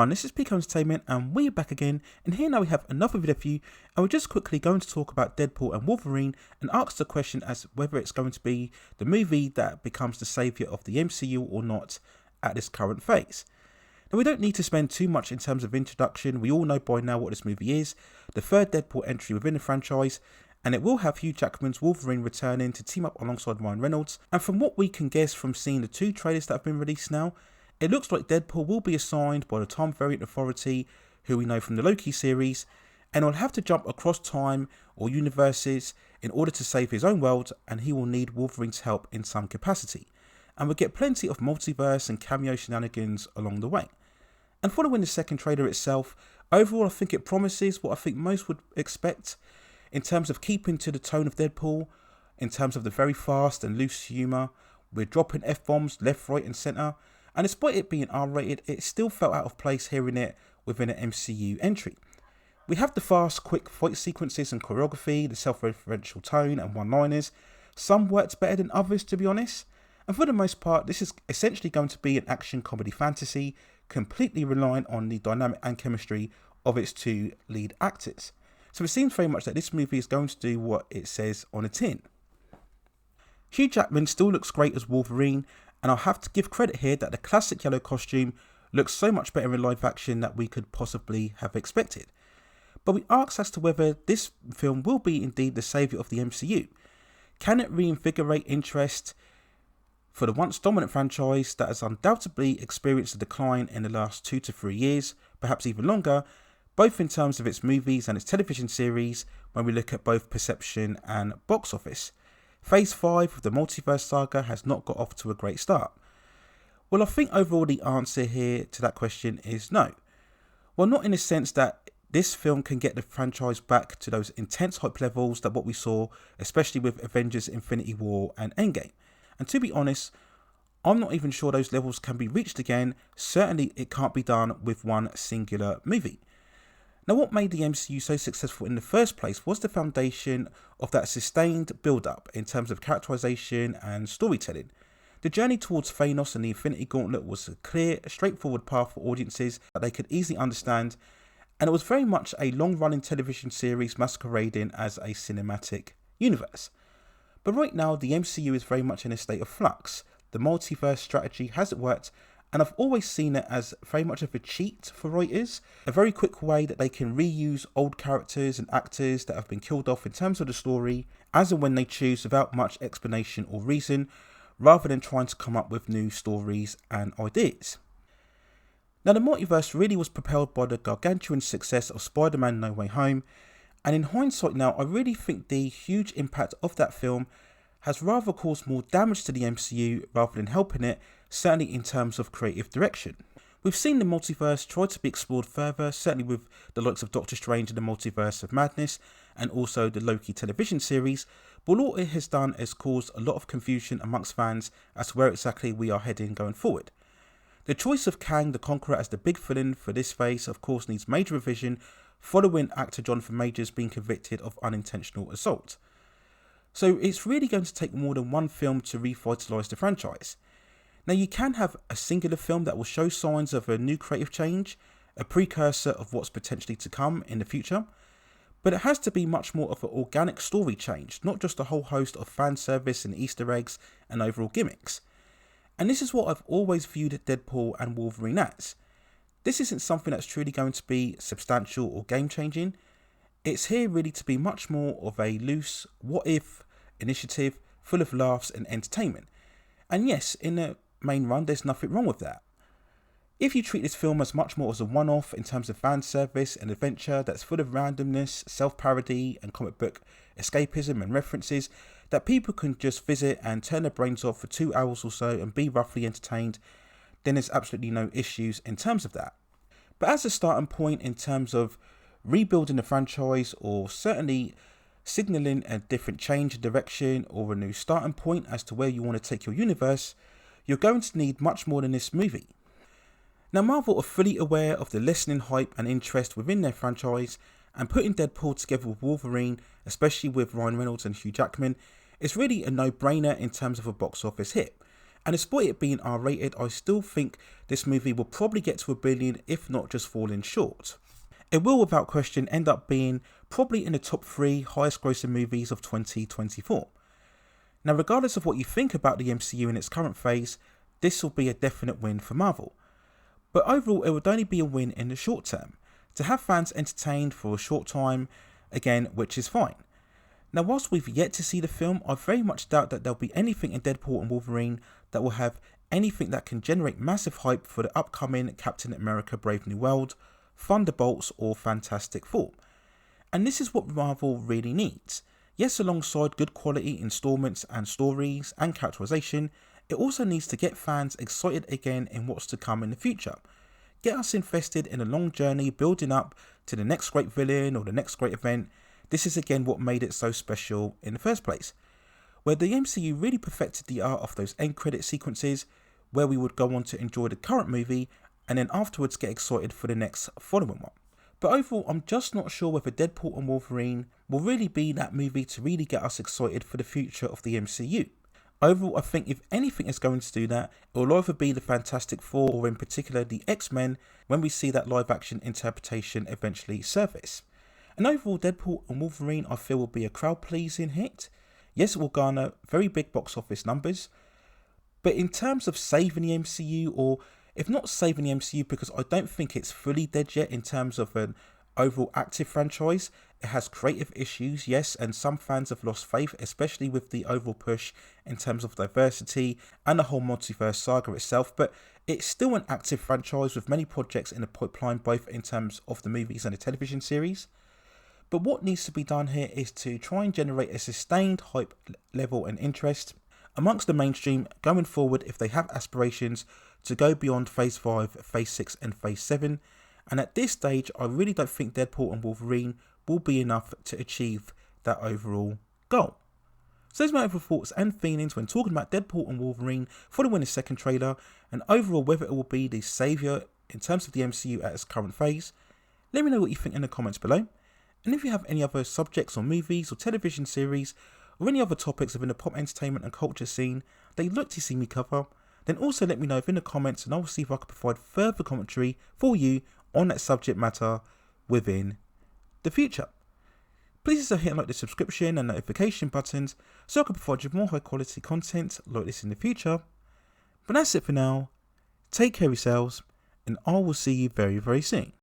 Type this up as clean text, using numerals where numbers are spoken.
everyone, this is Peak Entertainment and we're back again, and here now we have another video for you, and we're just quickly going to talk about Deadpool and Wolverine and ask the question as whether it's going to be the movie that becomes the saviour of the MCU or not at this current phase. Now we don't need to spend too much in terms of introduction. We all know by now what this movie is, the third Deadpool entry within the franchise, and it will have Hugh Jackman's Wolverine returning to team up alongside Ryan Reynolds. And from what we can guess from seeing the two trailers that have been released now, it looks like Deadpool will be assigned by the Time Variant Authority, who we know from the Loki series, and will have to jump across time or universes in order to save his own world, and he will need Wolverine's help in some capacity. And we'll get plenty of multiverse and cameo shenanigans along the way. And following the second trailer itself, overall I think it promises what I think most would expect in terms of keeping to the tone of Deadpool, in terms of the very fast and loose humour. We're dropping F-bombs left, right and centre. And despite it being R-rated, it still felt out of place hearing it within an MCU entry. We have the fast, quick fight sequences and choreography, the self-referential tone and one-liners. Some worked better than others, to be honest. And for the most part, this is essentially going to be an action comedy fantasy, completely reliant on the dynamic and chemistry of its two lead actors. So it seems very much that this movie is going to do what it says on the tin. Hugh Jackman still looks great as Wolverine, and I'll have to give credit here that the classic yellow costume looks so much better in live action than we could possibly have expected. But we ask as to whether this film will be indeed the saviour of the MCU. Can it reinvigorate interest for the once dominant franchise that has undoubtedly experienced a decline in the last 2 to 3 years, perhaps even longer, both in terms of its movies and its television series when we look at both perception and box office? Phase 5 of the Multiverse saga has not got off to a great start. Well, I think overall the answer here to that question is no. Well, not in the sense that this film can get the franchise back to those intense hype levels that what we saw, especially with Avengers Infinity War and Endgame. And to be honest, I'm not even sure those levels can be reached again. Certainly it can't be done with one singular movie. Now, what made the MCU so successful in the first place was the foundation of that sustained build-up in terms of characterization and storytelling. The journey towards Thanos and the Infinity Gauntlet was a clear, straightforward path for audiences that they could easily understand, and it was very much a long-running television series masquerading as a cinematic universe. But right now, the MCU is very much in a state of flux. The multiverse strategy hasn't worked, and I've always seen it as very much of a cheat for writers, a very quick way that they can reuse old characters and actors that have been killed off in terms of the story, as and when they choose without much explanation or reason, rather than trying to come up with new stories and ideas. Now, the multiverse really was propelled by the gargantuan success of Spider-Man No Way Home, and in hindsight now, I really think the huge impact of that film has rather caused more damage to the MCU rather than helping it, certainly in terms of creative direction. We've seen the multiverse try to be explored further, certainly with the likes of Doctor Strange and the Multiverse of Madness, and also the Loki television series, but all it has done is caused a lot of confusion amongst fans as to where exactly we are heading going forward. The choice of Kang the Conqueror as the big villain for this phase of course needs major revision, following actor Jonathan Majors being convicted of unintentional assault. So it's really going to take more than one film to revitalise the franchise. Now, you can have a singular film that will show signs of a new creative change, a precursor of what's potentially to come in the future, but it has to be much more of an organic story change, not just a whole host of fan service and Easter eggs and overall gimmicks. And this is what I've always viewed Deadpool and Wolverine as. This isn't something that's truly going to be substantial or game changing. It's here really to be much more of a loose what-if initiative full of laughs and entertainment. And yes, in the main run, there's nothing wrong with that. If you treat this film as much more as a one-off in terms of fan service and adventure that's full of randomness, self-parody and comic book escapism and references that people can just visit and turn their brains off for 2 hours or so and be roughly entertained, then there's absolutely no issues in terms of that. But as a starting point in terms of rebuilding the franchise, or certainly signalling a different change in direction or a new starting point as to where you want to take your universe, you're going to need much more than this movie. Now, Marvel are fully aware of the lessening hype and interest within their franchise, and putting Deadpool together with Wolverine, especially with Ryan Reynolds and Hugh Jackman, is really a no-brainer in terms of a box office hit. And despite it being R-rated, I still think this movie will probably get to $1 billion, if not just falling short. It will without question end up being probably in the top 3 highest grossing movies of 2024. Now, regardless of what you think about the MCU in its current phase, this will be a definite win for Marvel. But overall, it would only be a win in the short term, to have fans entertained for a short time, again, which is fine. Now, whilst we've yet to see the film, I very much doubt that there'll be anything in Deadpool and Wolverine that will have anything that can generate massive hype for the upcoming Captain America Brave New World, Thunderbolts or Fantastic Four. And this is what Marvel really needs. Yes, alongside good quality installments and stories and characterization, it also needs to get fans excited again in what's to come in the future. Get us invested in a long journey building up to the next great villain or the next great event. This is again what made it so special in the first place, where the MCU really perfected the art of those end credit sequences where we would go on to enjoy the current movie and then afterwards get excited for the next following one. But overall, I'm just not sure whether Deadpool and Wolverine will really be that movie to really get us excited for the future of the MCU. Overall, I think if anything is going to do that, it will either be the Fantastic Four or in particular the X-Men when we see that live action interpretation eventually surface. And overall, Deadpool and Wolverine I feel will be a crowd pleasing hit. Yes, it will garner very big box office numbers, but in terms of saving the MCU, or if not saving the MCU, because I don't think it's fully dead yet in terms of an overall active franchise. It has creative issues, yes, and some fans have lost faith, especially with the overall push in terms of diversity and the whole multiverse saga itself, but it's still an active franchise with many projects in the pipeline, both in terms of the movies and the television series. But what needs to be done here is to try and generate a sustained hype level and interest amongst the mainstream going forward if they have aspirations to go beyond Phase 5, Phase 6 and Phase 7. And at this stage, I really don't think Deadpool and Wolverine will be enough to achieve that overall goal. So those are my overall thoughts and feelings when talking about Deadpool and Wolverine following the second trailer, and overall whether it will be the saviour in terms of the MCU at its current phase. Let me know what you think in the comments below. And if you have any other subjects or movies or television series or any other topics within the pop entertainment and culture scene that you'd like to see me cover, then also let me know in the comments and I will see if I can provide further commentary for you on that subject matter within the future. Please also hit like the subscription and notification buttons so I can provide you more high quality content like this in the future. But that's it for now. Take care of yourselves and I will see you very, very soon.